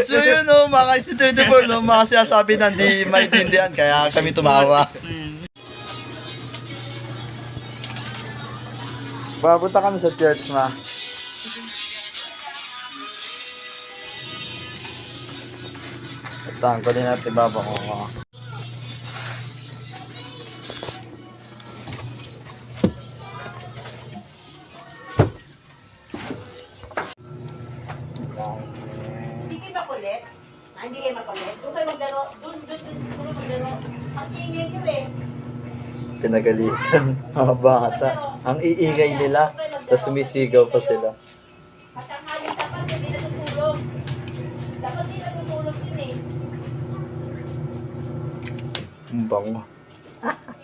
So yun no, mga IC24 no, mga sinasabi na hindi maintindihan kaya kami tumawa. Papunta kami sa church ma. Tangko din natin baba ko. Hindi kayo makulit? Hindi kayo makulit? Doon kayo maglaro. Doon maglaro. Ang ingay ko eh. Pinagalitan mga bata. Ang iingay nila, tapos sumisigaw pa sila. Pagkakalit dapat hindi natutulog. Dapat hindi natutulog din eh. Ang bango.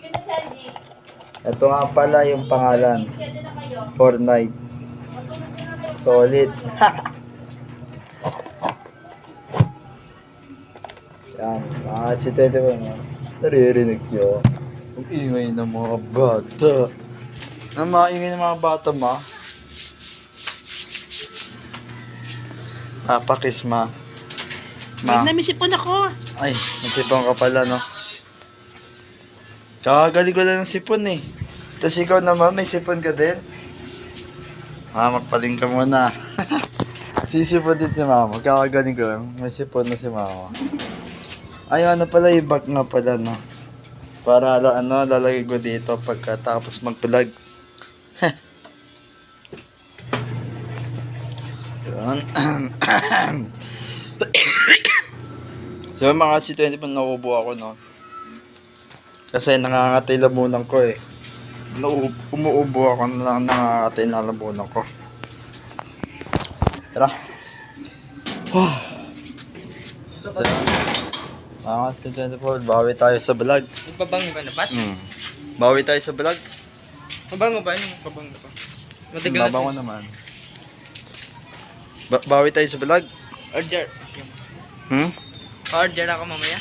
Yun na Sandy. Ito nga pala yung pangalan. Kaya doon na kayo. Fortnite. Matulog na kayo. Solid. Yan, mga si Tete ba mo? Naririnig nyo. Ang ingay ng mga bata. Ang maingay ng mga bata, ma. Pakis, ma. Ma. May sipon ako. Ay, nasipon ka pala, no? Kakagaling ko lang ng sipon, eh. Tapos ikaw naman, may sipon ka din. Magpaling ka muna. Sisipon din si mama. Kakagaling ko lang. May sipon na si mama. Ay, ano pala, yung back nga pala, no? Para, lalagay ko dito pagkatapos mag-vlog. Yun. So, mga C20 pa nauubo ako, no? Kasi nangangatay lamunan ko, eh. Umuubo ako na nangangatay na lamunan ko. Tara. So, mga C24, bawi tayo sa vlog. Magpabango ka na ba? Bawi tayo sa vlog. Mabango ba? Ano magpabango ka? Matagal na. Babango naman. Bawi tayo sa vlog. Order. Order ako mamaya.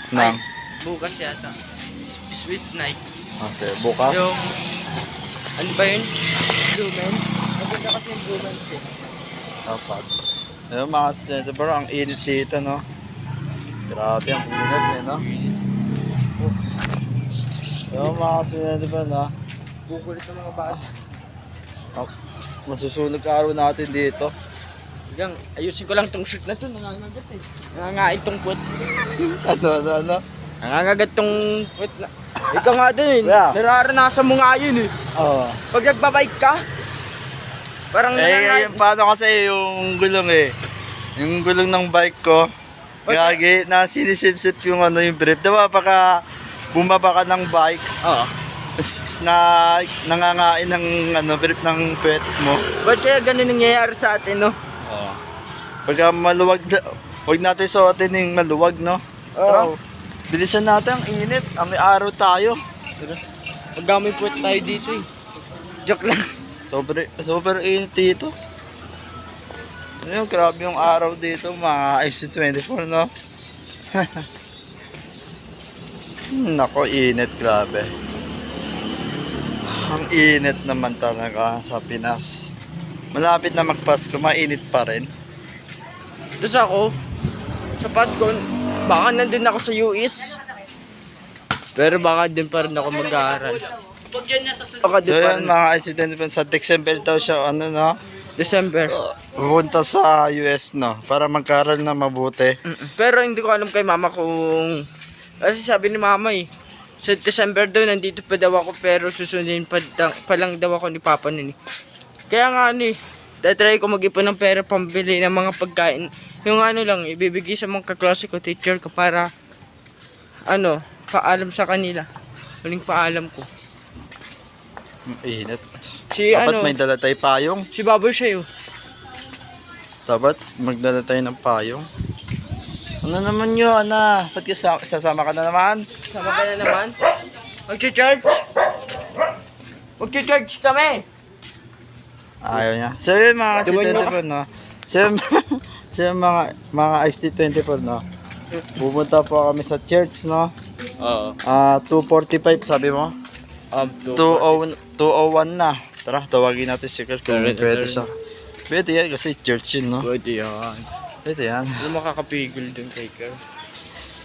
Nang. Bukas yata. Sweet night. Kasi bukas. Yung, ano ba yun? Lumen. Maganda kasi yung lumen siya. Kapag. Ayun mga C24, ang init dito, no? Grabe ang init, eh, no? Ayun mga C24, no? Bukulit ng mga bata. Masusunog araw natin dito. Hanggang, ayusin ko lang tong shirt na to. Nangangagat eh. Nangangait tong puwet. Ano? Nangangagat tong puwet na. Ikaw nga din eh. Yeah. Nararanasan mo nga yun eh. Oo. Pag nagbabike ka, parang Eh, paano kasi yung gulong eh. Yung gulong ng bike ko, gagi, na sinisip-sip yung yung brief. Diba, pagka bumaba ka ng bike, Oo. na nangangain ng brief ng pet mo. Ba't kaya ganun nangyayari sa atin, no? Pagka maluwag, huwag natin suotin yung maluwag, no? Tara, Oo. bilisan natin, ang init. May araw tayo. Magdamay puwet tayo dito eh. Joke lang. Super init dito. Ano, grabe yung araw dito, mga IC24, no? Nako, init, grabe. Ang init naman talaga sa Pinas. Malapit na magpasko, mainit pa rin. Tapos ako, sa Pasko, baka nandun ako sa US. Pero baka din pa rin ako mag-aaral. Baka So din pa yun, rin. mga IC24, sa December daw siya, no? December. Pupunta sa US, no? Para magkaral na mabuti. Pero hindi ko alam kay mama kung... Kasi sabi ni mama eh, sa December daw nandito pa daw ako pero susundin pa lang daw ako ni papa nun eh. Kaya nga ano eh, tatry ko mag-ipon ng pera pambili ng mga pagkain. Yung ano lang, ibibigay sa mga kaklase ko, teacher ko para paalam sa kanila. Huling paalam ko. Init. Si Dapat may dala tayo payong. si Baboy siya yun. Dapat magdala tayo ng payong. Ano naman yun, Ana? Ba't sasama ka na naman? Sama ka na naman. Mag-charge? Mag-charge kami. Ayaw niya. So yun mga Demonyo ka. C24, no? So yun mga IC24, no? Pupunta po kami sa church, no? Oo. 2:45 sabi mo? 2:01 na. Tara, tawagin natin si Carl kung pwede siya. Pwede yan kasi church yun, no? Pwede yan. Pwede yan. Hindi makakapigil dun kay Carl.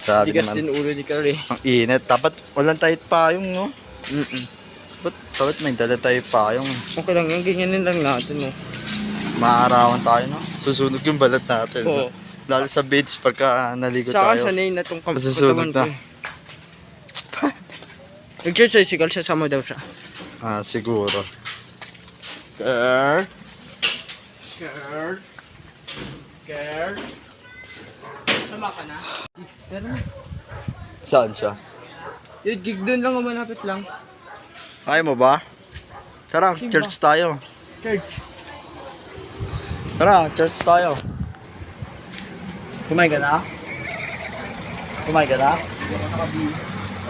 Sabi Tigas naman, din ulo ni Carl eh. ang init. Dapat walang tight payong, no? Dapat may dala tayo payong. Okay lang yan, ganyanin lang natin oh. Maarawan tayo, no? Susunog yung balat natin. Oo. Lalo sa beach pagka naligo Sa akin tayo. sanay na tong Masusunog katawan ko na. eh. Nag-church si Carl, sasama daw siya. Ah, siguro. Carl? Carl? Carl? Sama ka na? Pero Saan siya? yung gig doon lang, malapit lang. Ayaw mo ba? Tara, church tayo. Church. Tara, church tayo. Kumain ka na? Kumain ka na?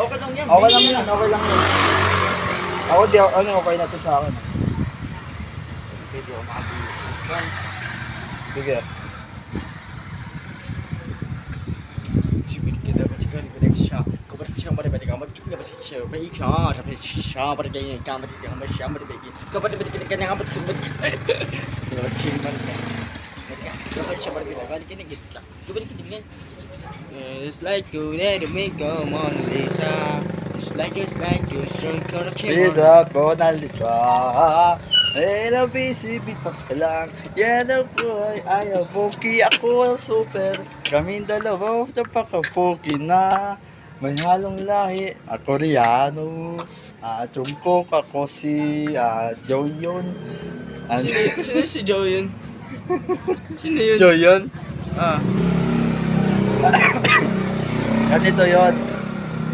Okay lang yan. Okay lang yan, okay lang yan. Ako di ako, okay na to sa akin. Pwede ako makabili. Sige. It's like you let me go, Mona Lisa. It's like you, strong gonna Pizza, Mona Lisa. Ay, busy, bitas ka lang. Yan ang buhay, ayaw poki. Ako ang super. Kaming dalawa, napaka-poki na. May halong lahi, Koreano. Chungkok, ako si Joe yun. Sino si Joe yun? Sino yun? Joe yun? Ah. Ganito yun.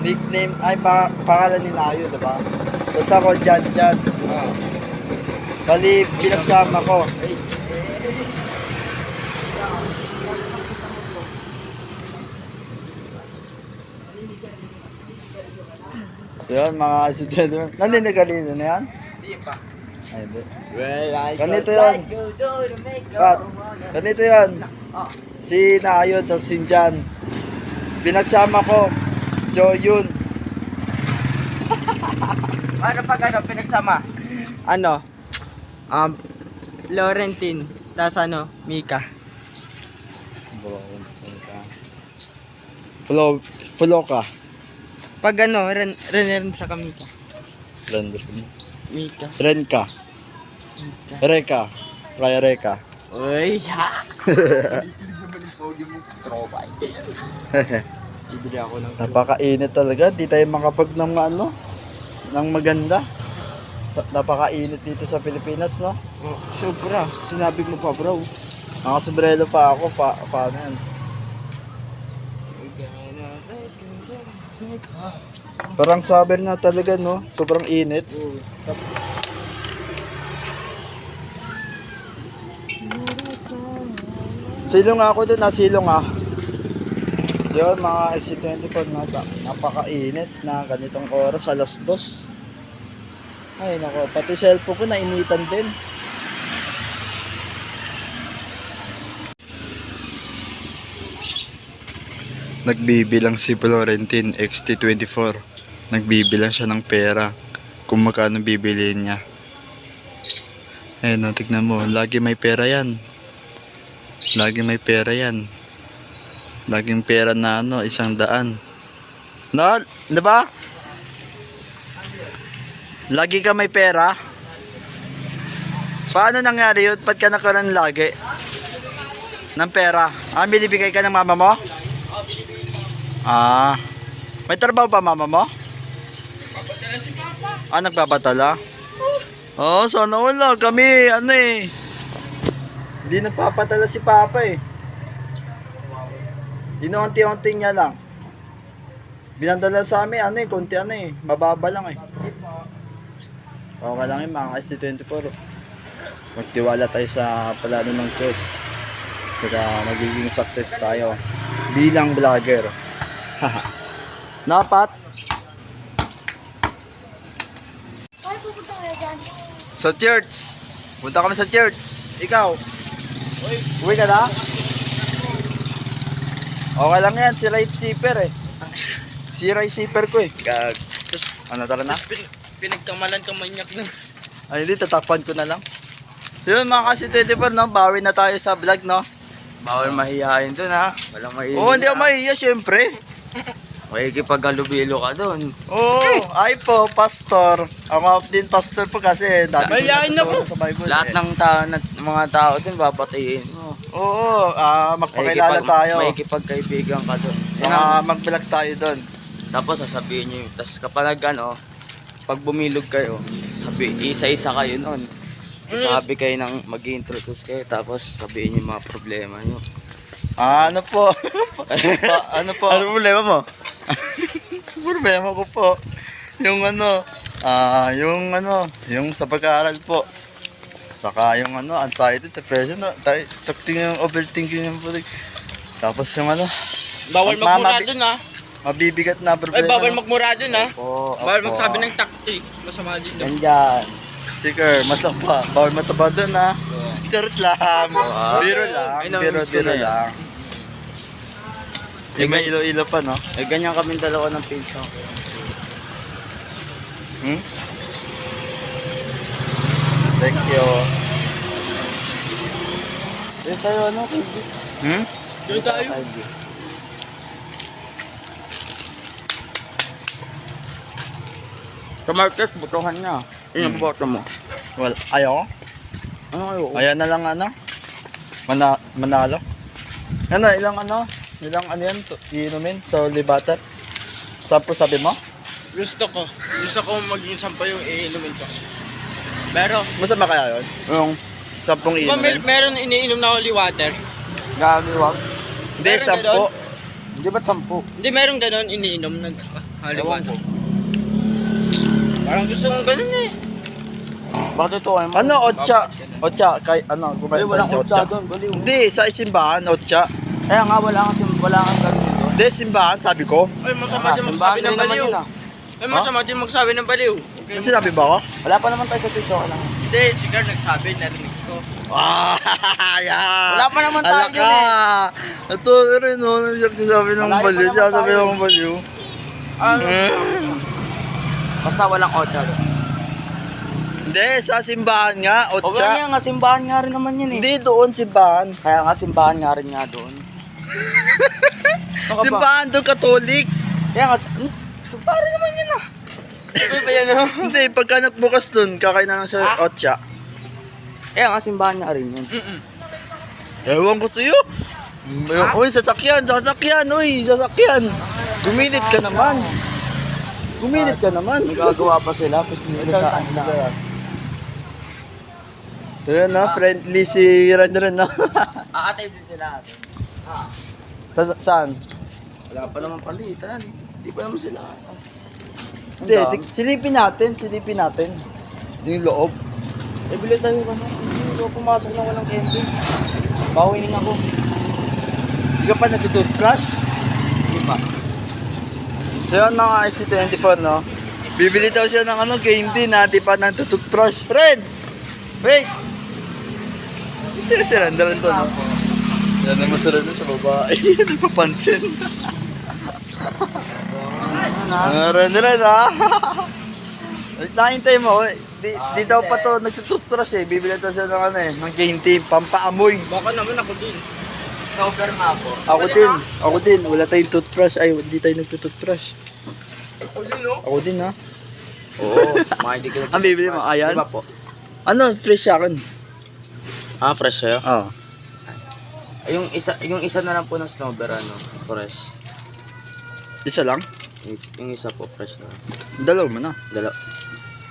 Nickname, ay pangalan ni Nayo, diba? Tapos ako, Jan. Bali, pinagsama ko. Yun, mga asidente. Nandun na kanino na yan? Hindi pa. Ay, hindi. Well, I Ganito yun. Pat, ganito yun. Si Nayo, tapos si Jan. Pinagsama ko. Joe yun. Ano pag ano, pinagsama? Ano? Laurentine. Tapos ano? Mika. Flow ka. Pag ano, ren sa Kamika. Mika. Renka. Reka. Kaya Reka. Uy, ha! Bibili ako ng Napakainit talaga. Di tayo makapag ng ano, ng maganda. Napakainit dito sa Pilipinas, no? oh, sobra. Sinabi mo pa, bro. Nakasombrero pa ako. Paano yan? Parang summer na talaga, no? Sobrang init. Silong ako doon, silong ah. Yun, mga XC24 na napakainit na ganitong oras, alas 2. Ay nako, pati cellphone ko nainitan din. Nagbibilang si Florentine XT24. Nagbibilang siya ng pera kung magkano bibiliin niya. Ayun, tignan mo, lagi may pera yan. Lagi may pera yan. Laging pera na ano, 100. No, di ba? Lagi ka may pera. Paano nangyari yun? Ba't ka nakaroon lagi ng pera? Binibigay ka ng mama mo? May trabaho pa mama mo? Nagpapadala si Papa. Nagpapatala? Oo, sana wala. Kami, hindi nagpapatala si Papa eh. Inuunti-unti niya lang. Binadala sa amin, konti mababa lang eh. Okay lang yung mga ST24. Magtiwala tayo sa plano ng Diyos. Saka magiging success tayo bilang vlogger. Napat? Ay, pupunta kayo dyan. Sa church. Punta kami sa church. Ikaw? Uwi ka na? Okay lang yan, si Rice Zipper eh. Si Rice Zipper ko eh. Tapos, tara na? Pinagkamalan kang manyak na. Ay, hindi, tatakpan ko na lang. So yun mga kasi 24, no? Bawi na tayo sa vlog, no? Bawal mahihayin dun ha. Walang mahihayin. Oo, hindi ako mahiya, syempre. Makikipaghalubilo ka dun. Oo, ay po, pastor. Ako din pastor po kasi dami Mahihayin ako. sa Bible. Lahat ng mga tao dun babatiin mo. Oo, magpakilala tayo. Makikipagkaibigan ka dun. Yan ang- Mga mag-vlog tayo doon. Tapos sasabihin nyo, tapos kapag pag bumilog kayo, isa-isa kayo nun. Sasabi kayo ng mag-introduce kayo, tapos sabihin nyo yung mga problema nyo. Ano po? Ano po? Ano problema mo? Problema ko po. Yung yung sa pag-aaral po. Saka yung anxiety, depression, yung overthinking yung po. Tapos yung Bawal magmura dun ha. mabibigat na Ay, problema. bawal magmura dun ha. Oo. Bawal magsabi ng takti. Masama din Yan dun. dyan. Sticker, mataba. Bawal mataba doon ha. Charot lang. Biro lang. Ay, namiss ko Biro na yan. lang. Yung may ilo-ilo pa, no? Eh, ganyan kaming dalawa ng pinsa. Hmm? Thank you. Eh, tayo kaibigan. Hmm? Doon tayo. Sa market, butuhan niya. Yun ang boto mo. Well, ayaw. Ano kayo? Ayan na lang manalo. Ilang yan, iinumin sa libata. Sampo sabi mo? Gusto ko maging sampa yung iinumin ko. Pero, Masama kaya yun? Yung Sampung diba iinumin? meron iniinom na holy water? gagawa. Hindi, meron 10. ganon? Hindi ba't 10? Hindi, meron ganon iniinom na holy Ewan water. ko. Parang gusto mong ganon eh. Bakit ito ay Ano, otsa? Otsa, kay kumain Ay, walang tayo, utsa doon, baliw. Hindi, sa simbahan, otsa. Kaya nga, wala kang ganun doon. Hindi, simbahan, sabi ko. Ay, masama din Simbahan magsabi din ng naman baliw. yun ah. Ay, masama din magsabi ng baliw. Ano sinabi ba ako? Wala pa naman tayo sa piso, okay lang. Hindi, si Carl nagsabi, narinig ko. Yeah. Wala pa naman tayo Alaka. Ito rin, no? Sabi ng Malayo pa baliw. naman Sabi tayo. ng baliw. Basta walang otsa doon. Hindi, sa simbahan nga, O otsa. nga nga, simbahan nga rin naman yun eh. Hindi, doon simbahan. Kaya nga, simbahan nga rin nga doon. Ano ka ba? Simbahan doon, Katolik. Kaya nga, simbahan rin naman yun ah. Ano ba yan oh? Hindi, pagka nagbukas doon, kakain na lang siya otsa. Kaya nga, simbahan nga rin yun. Ewan ko sa'yo. Uy, sasakyan, uy, sasakyan. Guminit ka naman. Guminit ka naman. Nagagawa pa sila, tapos nilisaan lang. So yun, no? Friendly si Ren, no? Aatay din sila. Saan? Wala pa naman palitan. Hindi pa naman sila. Hindi, silipin natin. Yung loob. Eh, bili tayo ka na. Hindi ko pumasok na walang candy. Bawinin ako. Hindi ka pa nag-toothbrush? Hindi pa. So yun mga IC24, no? Bibili daw siya ng candy na di pa nag-toothbrush. Fred! Wait! Hindi si Randall to, no? Yan naman si Randall sa babae. Hindi pa pansin. Randall, ha? Nakintay mo, di daw pa to nag-toothbrush eh. Bibili daw siya ng ng candy, pampaamoy. Baka naman ako din. Snowber na ako. Ako din. Wala tayong toothbrush. Ay, hindi tayo nagtutoothbrush. Ako din oh. Ako din, ha? Oo, mga hindi ko. Ang bibili mo, ayan? Diba po? Ano, fresh sa akin? Ah, fresh sa'yo? Oo. Yung isa na lang po ng snowber, fresh. Isa lang? Yung isa po, fresh na. Dalawa mo na.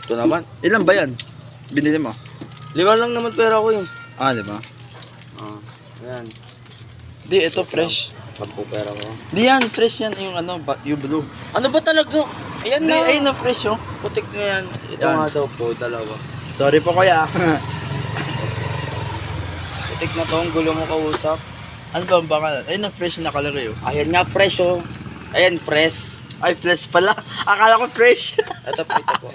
Ito naman. Ilan ba yan? Binili mo? 5 lang naman pera ko eh. Ah, di ba? Ayan. Di, ito fresh. 10 pera ko. Di yan, fresh yan. Yung yung blue. Ano ba talaga? Ayan Di, na. ay na fresh, oh. Putik na yan. Ito Yan. nga daw po, dalawa. Sorry po, kuya. Putik na to, ang gulo mo kausap. Ano ba ang baka? Ay na fresh na nakalagay, oh. Ayan nga, fresh oh. Ayan, fresh. Ay, fresh pala. Akala ko fresh. Ito po.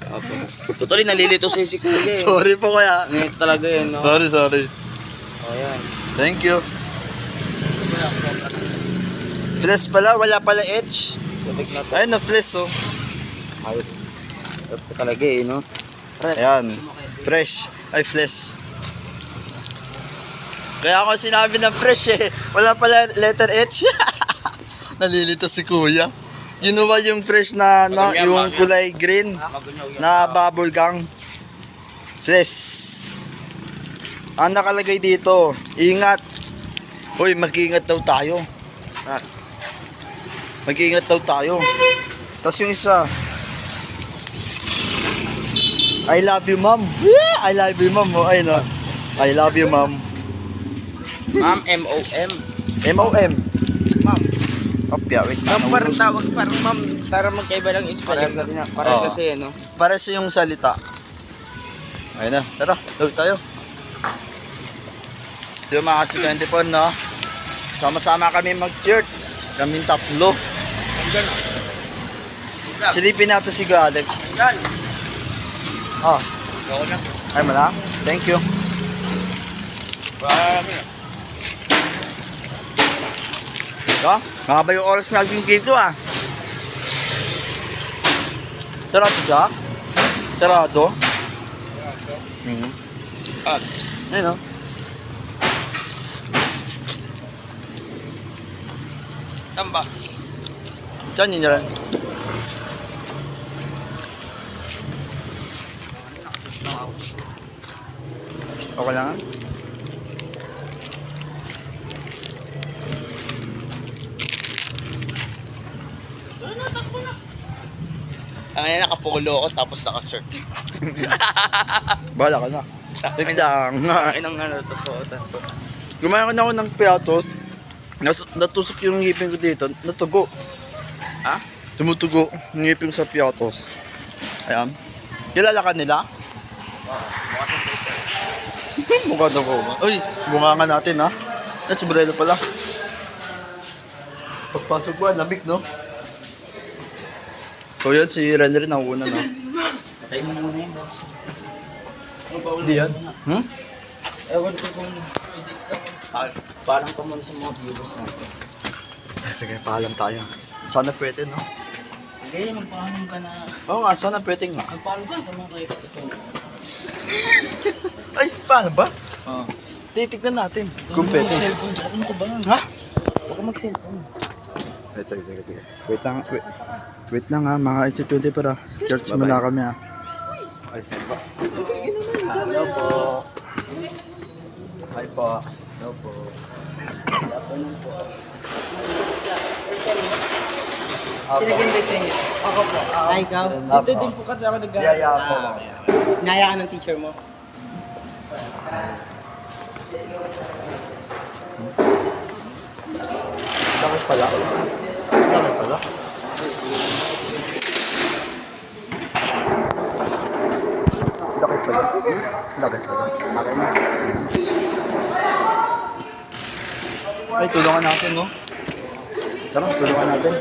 Opo. Totally, nalilito si Kuya eh. Sorry po, kuya. Ngayon talaga yan, no? Sorry. O, ayan. Thank you. Fresh pala, wala pala edge. Putik na to. Ay na fresh, oh. Ayos. Ito talaga eh, no? Ayan. Fresh. Ay, fresh. Kaya ako sinabi ng fresh eh. Wala pala letter H. Nalilito si kuya. Ginuha yung fresh na, no, yung kulay green na bubble gum. Fresh. Ang nakalagay dito, ingat. Hoy, mag-iingat daw tayo. Mag-iingat daw tayo. Tapos yung isa, I love you, ma'am. Yeah, I love you, ma'am. Oh, ay, no. I love you, ma'am. Ma'am, M-O-M. M-O-M. Ma'am. Opya, wait. Ma'am, parang tawag, parang ma'am, para magkaiba lang Parehas spelling. kasi, parehas Oo. kasi ano. Para sa yung salita. Ayun na, tara, daw tayo. So yung mga kasi-20 po, no? Sama-sama kami mag-church. Kaming tatlo. Silipin natin si Kuya Alex. Yan. Oh, Ako na. ay mo na. Thank you. Ito, mahaba yung oras naging dito ah. Sarado siya? Sarado? Ayun o. Tamba. Diyan yun yan. Okay lang? Ang ina, nakapolo ako tapos naka-shirt. Bahala ka na. Wait lang. Inang ano, tapos ko. Gumawa na ako ng piatos. Natusok yung ngipin ko dito. Natugo. Ha? Tumutugo yung ngipin sa piatos. Ayan. Kilala ka nila? Mukha daw ko. Uy, bunga nga natin ha. Ay, sombrero pala. Pagpasok ko, lamig no? So yan, si Renner nauuna no? Patay mo na muna yun, boss. Hindi yan. Hmm? Ewan ko kung parang pa muna sa mga viewers natin. Sige, paalam tayo. Sana pwede no? Hindi, magpaalam ka na. Oo nga, sana pwede nga. Magpaalam ka sa mga kayos ito. Ay, paano ba? Oo. Titignan natin. Kung pwede. Mag-cellphone. Ano ko ba? Ha? Huwag ka mag-cellphone. Sige. Wait lang ha, mga IC20 para. Church muna kami ha. Ay, saan ba? Hello po. Hi po. Hello po. Ako po. Ay, ikaw. Dito din po kasi ako Yaya po. Naya ka ng teacher mo. Bakit pala? Bakit pala? Bakit pala? Bakit pala? Ay, tulungan natin, no? Tara, tulungan natin.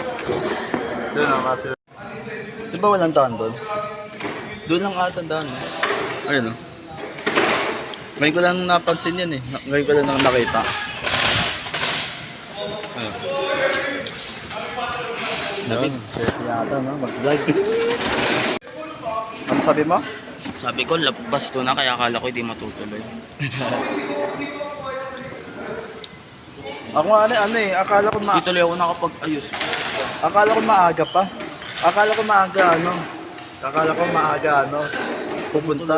Doon ang kasi. Di ba walang daan doon? Doon lang ata ang daan, no? Ayun, no? Ngayon ko lang napansin yan, eh. Ngayon ko lang nakita. Ayun. Yun, pwede yata, no? Mag-vlog. Ano sabi mo? Sabi ko, labas to na kaya akala ko hindi matutuloy. Ako nga ano eh, akala ko Tutuloy ako nakapag-ayos. akala ko maaga pa. Akala ko maaga pupunta.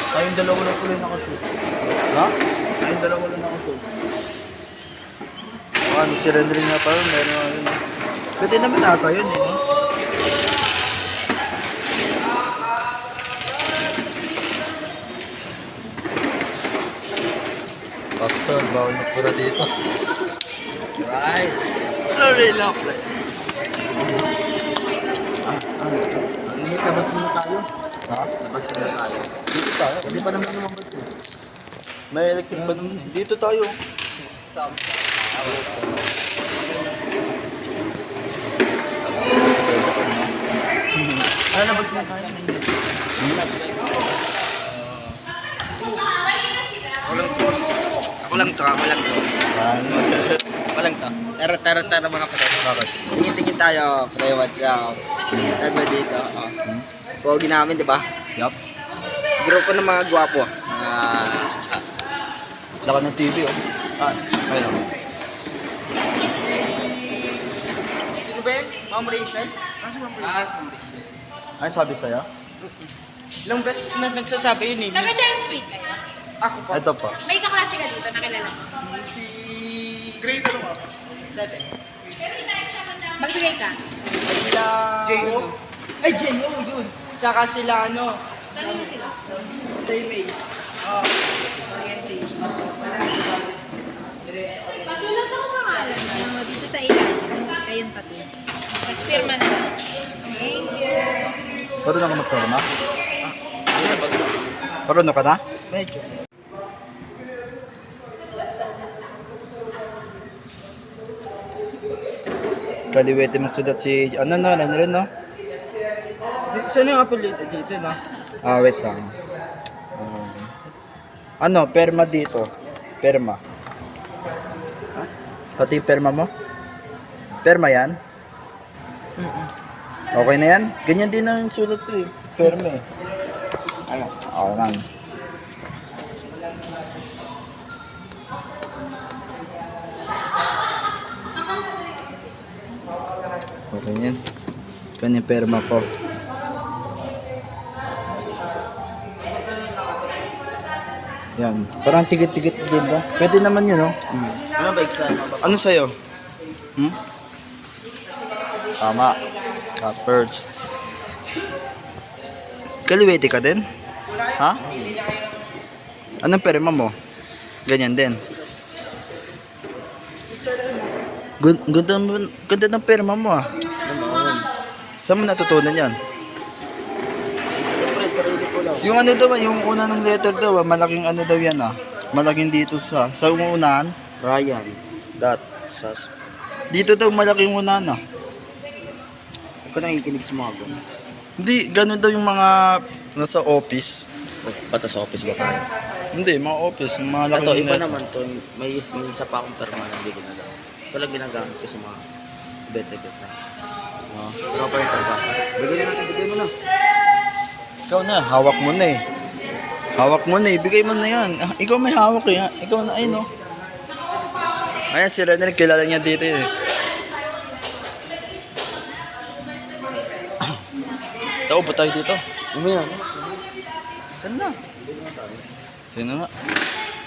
Tayong dalawa lang tuloy nakashoot. Ha? Tayong dalawa lang nakashoot. Ano si Renry nga pa, meron ano. Pwede naman ata yun, eh. Pastor, bawal na pura dito. Right. Sorry lang, pre. Labas na tayo. Ha? Labas na tayo. Dito tayo. Hindi pa naman lumabas eh. May electric pa naman eh. Dito tayo. Ano, labas na tayo. Ako lang to. Ano? Ako lang to. Tara mga kapatid. Tingin-tingin tayo, pre, watch out. Tago dito. Oh. Pogi namin, di ba? Yup. Grupo ng mga gwapo. Laka ng TV, oh. Ayun. Sino ba yun? Ma'am Rachel? Ay, sabi sa'yo? Ilang beses na nagsasabi yun eh. Taga siya yung sweet. Ako pa. Ito po. May kaklase ka dito, nakilala mo. Si... Magbigay ka. Sila... J.O.? Ay, J.O. yun. Saka sila ano. Kanino sila? Sa email. Pasulat ako pangalan mo dito sa ilalim. Kayong tatlo. Tapos pirma na lang. Thank you. Marunong ka magpirma? Marunong ka na? Medyo. Kaliwete magsulat si... Ano na, ano rin, no? Saan yung apelido dito, no? Wait lang. Ano, perma dito. Perma. Pati yung perma mo? Perma yan? Okay na yan? Ganyan din ang sulat ko eh. Perma eh. Ano? Okay lang. Okay yan. Ganyan perma ko. Yan. Parang tigit-tigit din ba? Pwede naman yun, no? Ano ba extra? Ano sa'yo? Tama. Cat birds. Kaliwete ka din? Ha? Anong perma mo? Ganyan din. Ganda ng perma mo ah. Saan mo natutunan yan? Yung ano daw, yung una ng letter daw, malaking ano daw yan ah. Malaking dito sa unahan. Ryan. Dot. Sas. Dito daw malaking unahan ah. Huwag ka nakikinig sa mga ganun. Hindi, ganun daw yung mga nasa office. Pata sa office ba tayo? Hindi, mga office, yung mga Ito, laking iba letter. naman to. May isa pa akong perma na hindi ginagamit. Ito lang ginagamit ko sa mga bet-bet na. Ikaw pa yung perma. Bigay mo na. Ikaw na, hawak mo na eh. Hawak mo na eh, bigay mo na yan. Ah, ikaw may hawak eh. Ikaw na, ayun oh. Ayan, sila na kilala niya dito eh. Tao ba tayo dito? Umaya. Ganda. Sino nga?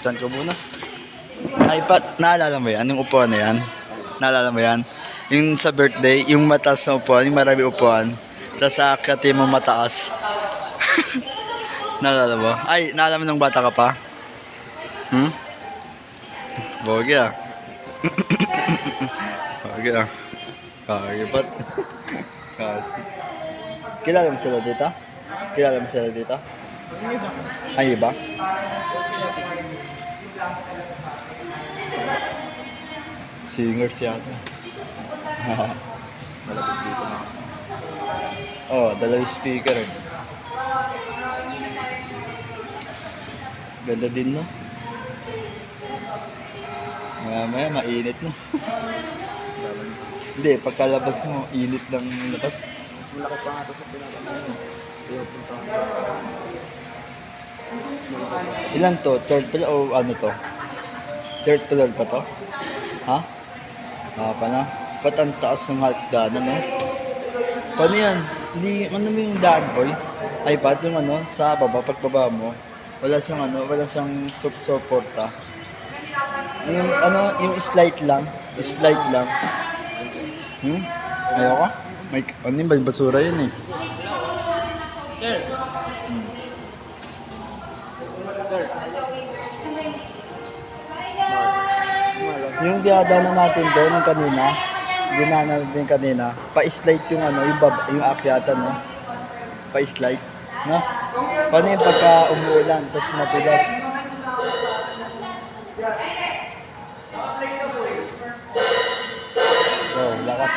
Saan ka muna? Ay, Pat, naalala mo yan? Anong upuan na yan? Naalala mo yan? Yung sa birthday, yung mataas na upuan, yung marami upuan. Tapos sa akati mo mataas. Naalala mo? Ay, naalala mo nung bata ka pa? Bogi ah. Bogi ah. Kagi, Pat. Kagi. Kilala mo sila dito? Kilala mo sila dito? Ay, iba? Singers yata. Malapit dito na. Oh, dalawang speaker eh. Ganda din, no? Maya, mainit no? Hindi, pagkalabas mo, init lang labas. Malaki pa nga ito sa pinakaman. Ilan to? Third floor o ano to? Third floor pa to? Ha? Pa na? Ba't ang taas ng hagdanan, no? Paano yan? Hindi, ano mo yung daan, boy? Ay, ba't yung ano, sa baba, pagbaba mo, wala siyang ano, wala siyang suporta. Yung ano, yung slide lang. Slide lang. Ayoko? May, ano yun ba, basura yun eh. Yung diadaanan natin doon kanina, ginana natin kanina, pa-slide yung ano, yung akyatan, no? Pa-slide, no? Paano yung pagka umuulan, tapos matulas? Oh, lakas.